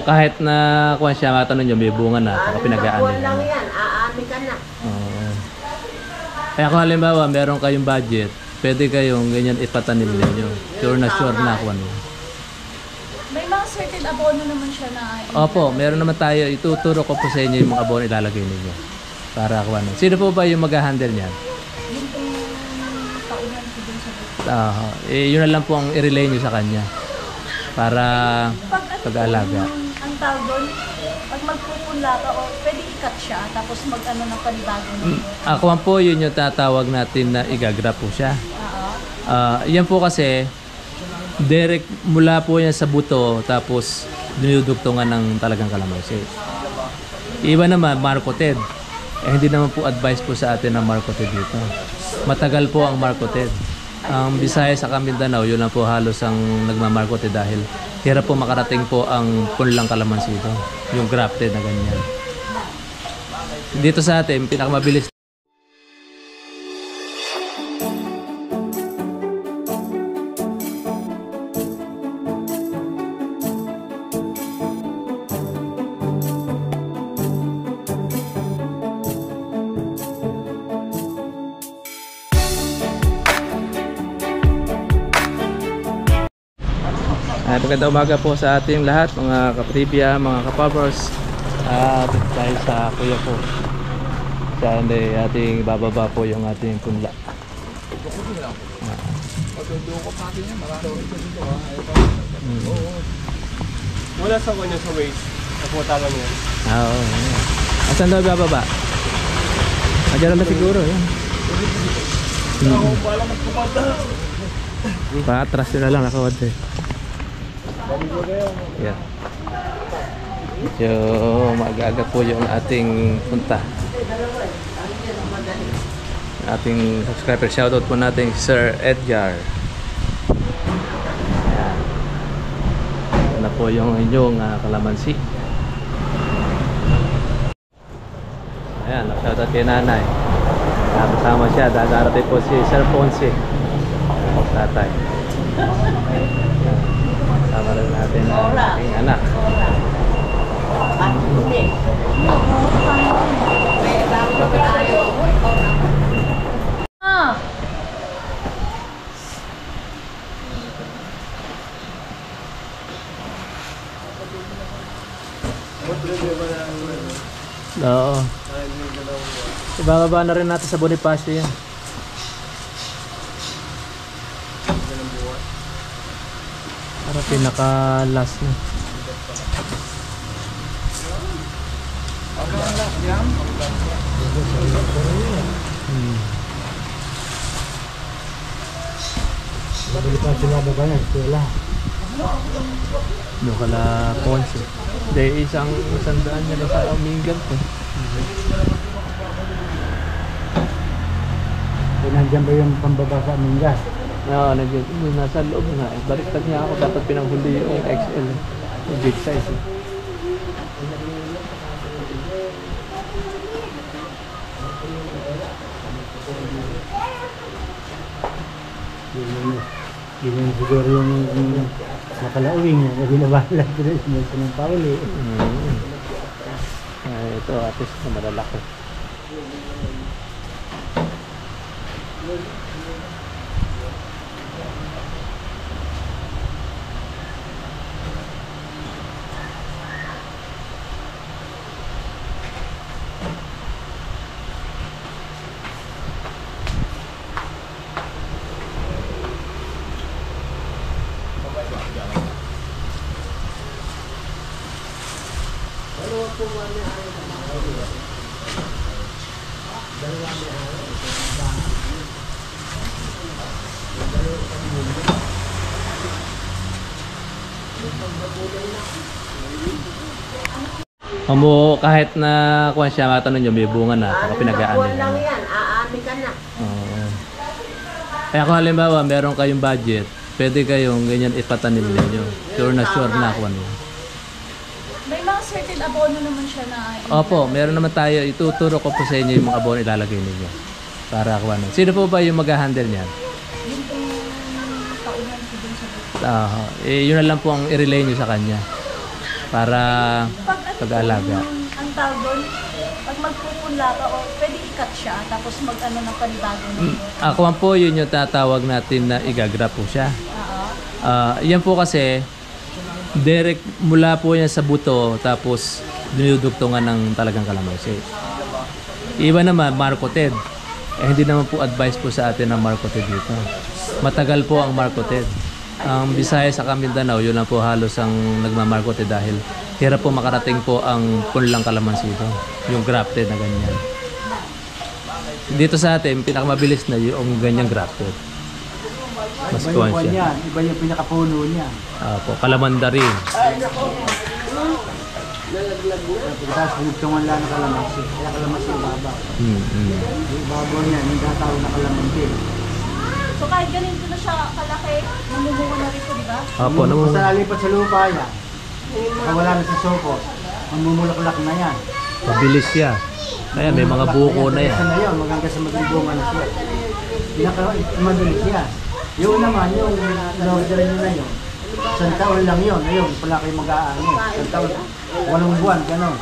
Kahit na kuwan siya, matanong nyo, may bunga na, saka pinag-aani buwan lang na. yan, aani ka na. Oo. Kaya kung halimbawa, meron kayong budget, pwede kayong ganyan ipatanim ninyo. Sure na kuwan. May mga certain abono naman siya na... Opo, meron naman tayo. Ituturo ko po sa inyo yung mga abono ilalagay ninyo. Para kuwan. Sino po ba yung mag-handle niyan? Yung taunan ko dun sa... Yun na lang po ang i-relay nyo sa kanya. Para pag-alaga. Ang tawag doon, pag magpupula ka, o pwede i-cut siya, tapos mag-ano ng panibago na. Kuwan po yun yung tatawag natin na igagrap po siya. Yan po kasi, direct mula po yan sa buto, tapos dinudugtungan ng talagang kalamansi. Iba naman, marketed. Hindi naman po advice po sa atin na marketed dito. Matagal po ang marketed. Ang Visayas sa Mindanao, yun lang po halos ang nagmamarketed dahil hirap po makarating po ang punlang kalamansi dito. Yung grafted na ganyan. Dito sa atin, pinakamabilis. Magandang umaga po sa ating lahat, mga katribya, mga kapabers. Dahil sa kuya po, siya hindi ating bababa po yung ating punla. Wala sa kanya sa waist. Napunta lang yan. Oo. Asan daw bababa? Diyan na siguro yan. Paatras yun na lang nakawad eh. Yeah. So, mag-aga po yung ating punta. Ating subscriber, shoutout po natin Sir Edgar. Ayan. Ito na po yung inyong kalamansi. Ayan, shoutout kay nanay. Kasama siya, dadarating po si Sir Ponce. Tatay. Sama rin natin ang aking anak. Oo. Ibababa na rin natin sa Bonifacio yan. Para pinaka-last na. Bonifacio na ba yan? Eskwela. Doon kala Ponce. Dahil isang daan niya sa Mingan po. Nandiyan ba yung pambaba sa Mingas? Oo, nasa loob nga. Baliktad niya ako. Dapat pinanghuli yung XL. Yung big size. Yun siguro yung nakalawing niya. Kasi nabahala ko na siya ng pauli. Ito, at least na malalaki. Kahit na kuwan siya, matanong nyo, may bunga na, saka pinag-aani buwan na. lang yan, aani ka na. Oo. Kaya kung halimbawa, meron kayong budget, pwede kayong ganyan ipatanim ninyo. Sure na kuwan. May mga certain abono naman siya na... Opo, meron naman tayo. Ituturo ko po sa inyo yung mga abono ilalagay ninyo. Para kuwan. Sino po ba yung mag-handle niyan? Yung taunan ko dun sa... Yun na lang po ang i-relay nyo sa kanya. para Pag ano po, pag-alaga. ang tawag doon, pag magpupunla ka, o pwede ikat siya, tapos mag-ano ng panibagong. Ako man po yun yung tatawag natin na igagrap po siya. Oo. Yan po kasi direct mula po yan sa buto tapos dinudugtungan ng talagang kalamansi. Iba naman marcoted. Hindi naman po advice po sa atin ng marcoted dito. Matagal po ang marcoted. Ang Visayas sa Mindanao, yun lang po halos ang nagmamarcoted dahil hirap po makarating po ang punlang kalamansi dito. Yung grafted na ganyan. Dito sa atin, pinakamabilis na yung ganyang grafted. Mas Iba yung kuwan kwan siya. niya, iba yung pinakapuno niya. Po, kalamandari. Tapos bugtungan lang ng kalamansi. Kaya kalamansi baba. Yung babaw niya, yung tatawag na kalamansi. So kahit ganito na siya kalaki, mamumunga na rin po, di ba? Opo, Basta nalipat sa lupa niya, wala na sa soko, mamumulaklak na yan. mabilis siya. Kaya may mga buko na yan. Isa na yun, maganda sa maglibungan na siya. Mabilis siya. Yung naman, yung in-order nyo na yun, isang taon lang yun. Ayun, pala kayo mag-aano. Isang taon, 8 buwan, gano'n.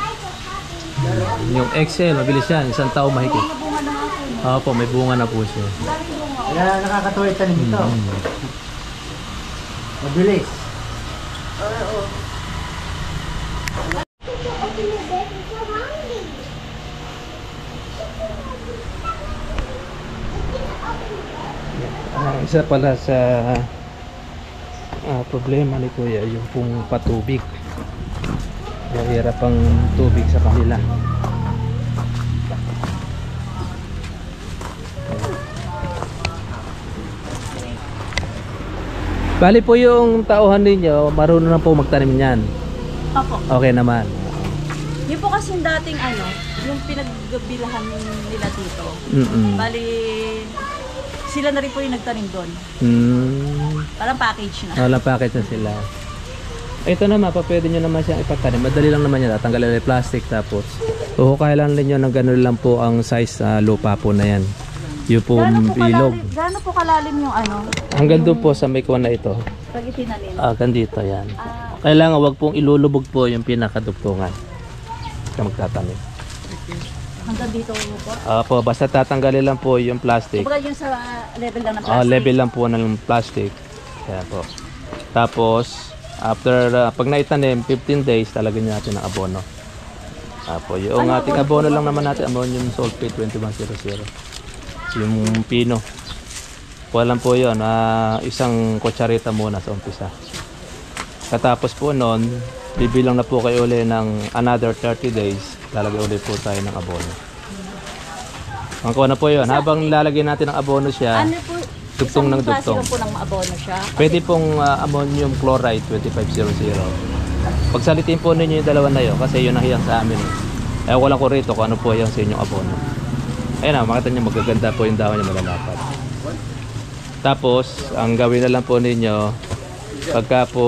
Yung Excel, mabilis yan. Isang taon mahigit. Bunga na nga po. Opo, may bunga na po siya. Daming bunga. Kaya nakakatuwa yung tanim ito. Mabilis. Isa pala sa problema ni Kuya, yung pong patubig. Mahirap ang tubig sa kanila. Bali po yung tauhan ninyo, marunong na po magtanim niyan. Opo. Okay naman. Yun po kasi dating ano, yung pinagbilahan nila dito. Bali, sila na rin po yung nagtanim doon. Parang package na. Walang package na sila. Ito naman, pwede nyo naman siyang ipatanim. Madali lang naman yan. Tatanggalin yung plastic tapos uhukay lang ninyo ng gano'n lang po ang size lupa po na yan. Yung po bilog. Gaano po kalalim yung ano? Hanggang doon po sa may kuwan na ito. Pag itinanim. Hanggang dito yan. Ah, Kailangan wag pong ilulubog po yung pinakadugtungan. Sa magtatanim. hanggang dito po. Po, basta tatanggalin lang po yung plastic. Kumbaga yung sa level lang ng plastic. Level lang po ng plastic. Kaya po. Tapos, after, pag naitanim, 15 days, talagyan natin ng abono. Po, yung ating abono lang naman natin, ammonium sulfate 2100. Yung pino. Walang po yun, isang kutsarita muna sa umpisa. Katapos po nun, bibilang na po kayo uli ng another 30 days, lalagay ulit po tayo ng abono. Ang kuha na po yun, habang lalagay natin ng abono siya, Ano po, dugtong ng dugtong. po ng abono siya. Pwede pong ammonium chloride 2500. Pagsalitin po ninyo yung dalawa na yun, kasi yun ang hiyang sa amin. Ko lang ko rito kung ano po yung sa inyong abono. Ayun na, makita nyo magaganda po yung dahon niya, malalapad. Tapos, ang gawin na lang po ninyo, pagka po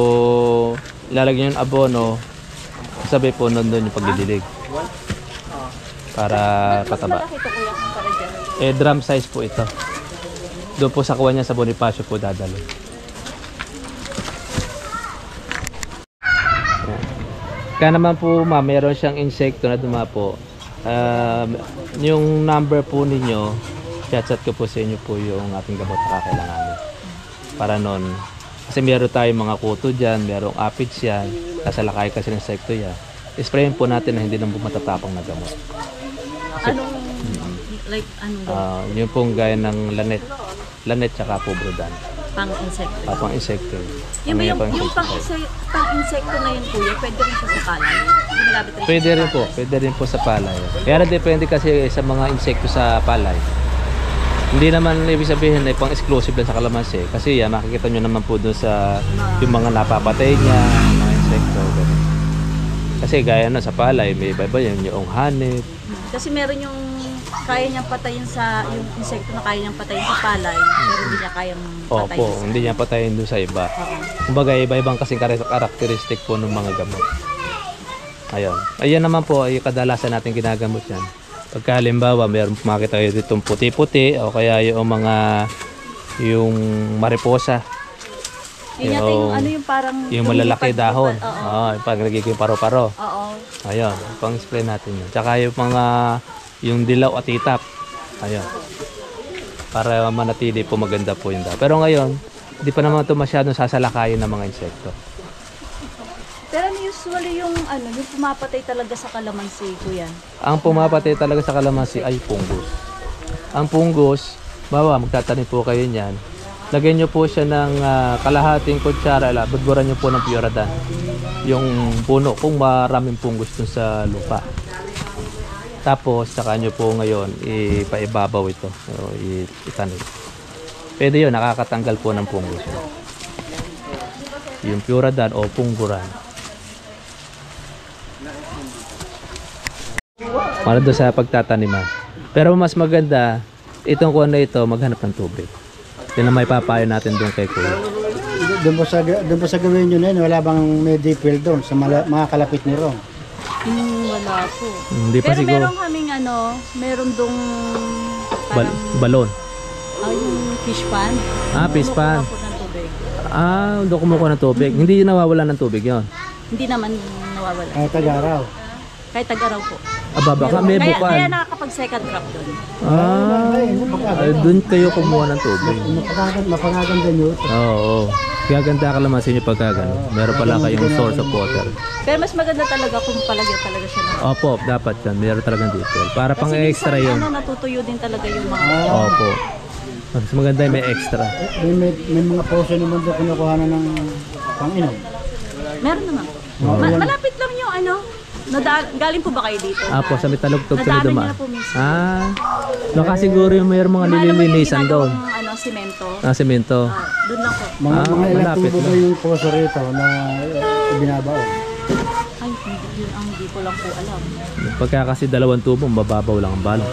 ilalagay yung abono, sabi po nandun yung pagdidilig. Para pataba. Malaki ito kuya kung para dyan. Drum size po ito. Doon po sa kuha niya sa Bonifacio po dadalo. Kaya naman po meron siyang insekto na dumapo. Yung number po ninyo, chat ko po sa inyo po yung ating gamot na kakailanganin. Para nun, kasi meron tayong mga kuto dyan, merong aphids yan, kasalakay kasi ng insekto yan. Isprayin po natin na hindi nang matatapang na gamot. Anong, like, anong Yung pong gaya ng lanet tsaka pubrodan. pang-insect? Pang insekto. Yung pang-insekto na yun kuya, pwede rin siya sa palay? Ginagamit rin Pwede rin po, pwede rin po sa palay. Kaya depende kasi sa mga insekto sa palay. Hindi naman ibig sabihin ay pang-exclusive lang sa kalamansi. Kasi yan, makikita nyo naman po doon sa yung mga napapatay niya, mga insekto. Ganun. Kasi gaya na sa palay, may iba-iba yung hanip. Kasi meron yung kaya niyang patayin sa yung insekto na kaya niyang patayin sa palay, pero hindi niya kayang patayin. Opo, hindi niya patayin doon sa iba. Kumbaga, iba-ibang kasing karakteristik po ng mga gamot. Ayun. Ayan naman po ay kadalasan natin ginagamot yan. Pagka halimbawa, meron makita kayo ditong puti-puti o kaya yung mga yung mariposa. Yun yata yung ano yung parang... Yung malalaki dahon. Oo. Oo, yung pag nagiging paro-paro. Oo. Ayun, pang-spray natin yun. Tsaka yung mga, yung dilaw at itap. Ayun. Para manatili po maganda po yung dahon. Pero ngayon, hindi pa naman ito masyadong sasalakayin ng mga insekto. Pero usually yung ano, yung pumapatay talaga sa kalamansi, kuya. Ang pumapatay talaga sa kalamansi ay fungus. Ang fungus, bawa magtatanim po kayo niyan. Lagyan nyo po siya ng kalahating kutsara, budburan nyo po ng Puradan. Yung puno, kung maraming fungus dun sa lupa. Tapos, saka nyo po ngayon, ipaibabaw ito. O, itanim. Pwede yun, nakakatanggal po ng fungus. Yung Puradan o pungguran. Para doon sa pagtataniman. Pero mas maganda, itong kuwan na ito, maghanap ng tubig. Yun ang may papayo natin doon kay Kuya. Doon po sa gawin nyo na yun, wala bang may deep well doon sa mga kalapit ni Ron? Wala po. Hindi pa Pero siguro. meron kaming ano, meron dong parang, Balon. yung fish pan. Fish pan. Kumukuha po ng tubig. Doon kumukuha ng tubig. Hindi nawawala ng tubig yon. Hindi naman nawawala. Ay, tag-araw. Kahit tag-araw po. Baka may Kaya bukan. nakakapag second crop doon. Doon kayo kumuha ng tubig. Mapangaganda nyo. Oo. Kaya ganda kalamansin nyo pagka gano'n. Meron pala kayong source of water. Pero mas maganda talaga kung palagyan talaga siya ng... Opo, dapat yan. Meron talagang detail. Para pang Kasi extra minsan, yun. ano, natutuyo din talaga yung mga... Opo. Mas maganda yung may extra. May mga poso naman doon kinukuha na ng pang-inom. Meron naman po. Malapit lang yung ano, galing po ba kayo dito? Po, sa may talugtog sa Nadaanan Liduma. niyo na po mismo. Baka siguro yung mayroong mga nililinisan doon. Ano, simento. Semento. Doon lang po. Mga ilang malapit tubo ba lang. yung poso rito na binabaon? Ay, hindi ko lang po alam. Pagka kasi 2 tubo, mababaw lang ang balong.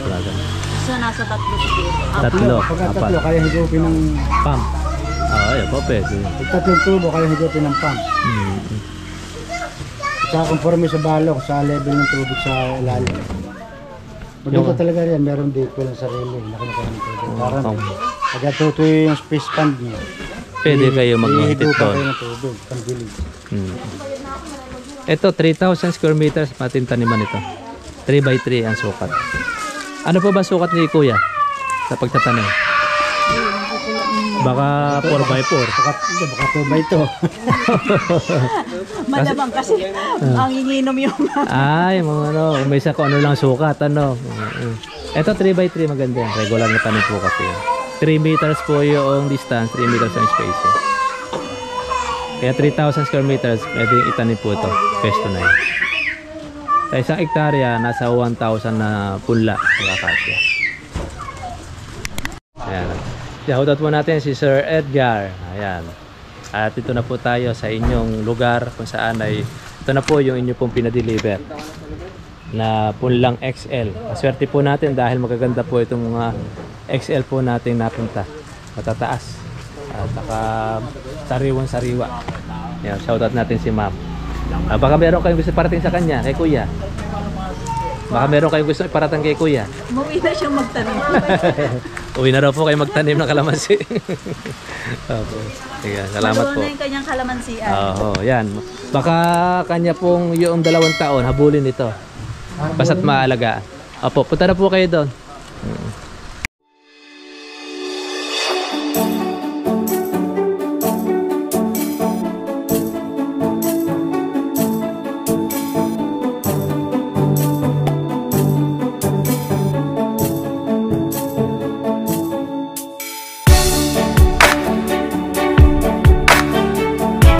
So, nasa 3 siguro. Tatlo. Pagka Apat. tatlo, kaya higupin ng... Pump. Ayun po, pwede. Pag tatlong tubo, kaya higupin ng pump. Sa conforme sa balok, sa level ng tubig sa ilalim. Maganda talaga yan, meron deep well ang sarili. Nakinukuha ng tubig. Parang pagka tutuyo yung space pond niya. Pwede kayo mag-wanted Higupa doon. kayo ng tubig, pambili. Ito, 3,000 square meters matintaniman ito. 3x3 ang sukat. Ano pa ba sukat ni Kuya sa pagtatanim? Baka 4x4. Baka 2 by 2. Malamang kasi ang ininom yung... Ay, mga ano, may isa ko ano lang sukat, ano. Ito 3x3 maganda yan. Regular na tanim po kasi yan. 3 meters po yung distance, 3 meters ang spacing. Kaya 3,000 square meters, pwedeng itanim po ito. Pesto na yan. Sa isang hektarya, nasa 1,000 na punla. Nakakasya. Ayan. Shoutout po natin si Sir Edgar. Ayan. At ito na po tayo sa inyong lugar kung saan ay ito na po yung inyo pong pinadeliver na punlang XL. Swerte po natin dahil magaganda po itong mga XL po natin napunta. Matataas. At saka sariwang-sariwa. Ayan, shoutout natin si Ma'am. Baka meron kayong gusto parating sa kanya, kay Kuya. Baka meron kayong gusto iparating kay Kuya. Umuwi na siyang magtanim. Uwi na raw po kayo magtanim ng kalamansi. Okay. Sige, salamat po. Maluwa na yung kanyang kalamansian. Oo, yan. Baka kanya pong yung 2 taon, habulin ito. Basta't maalagaan. Opo, punta na po kayo doon.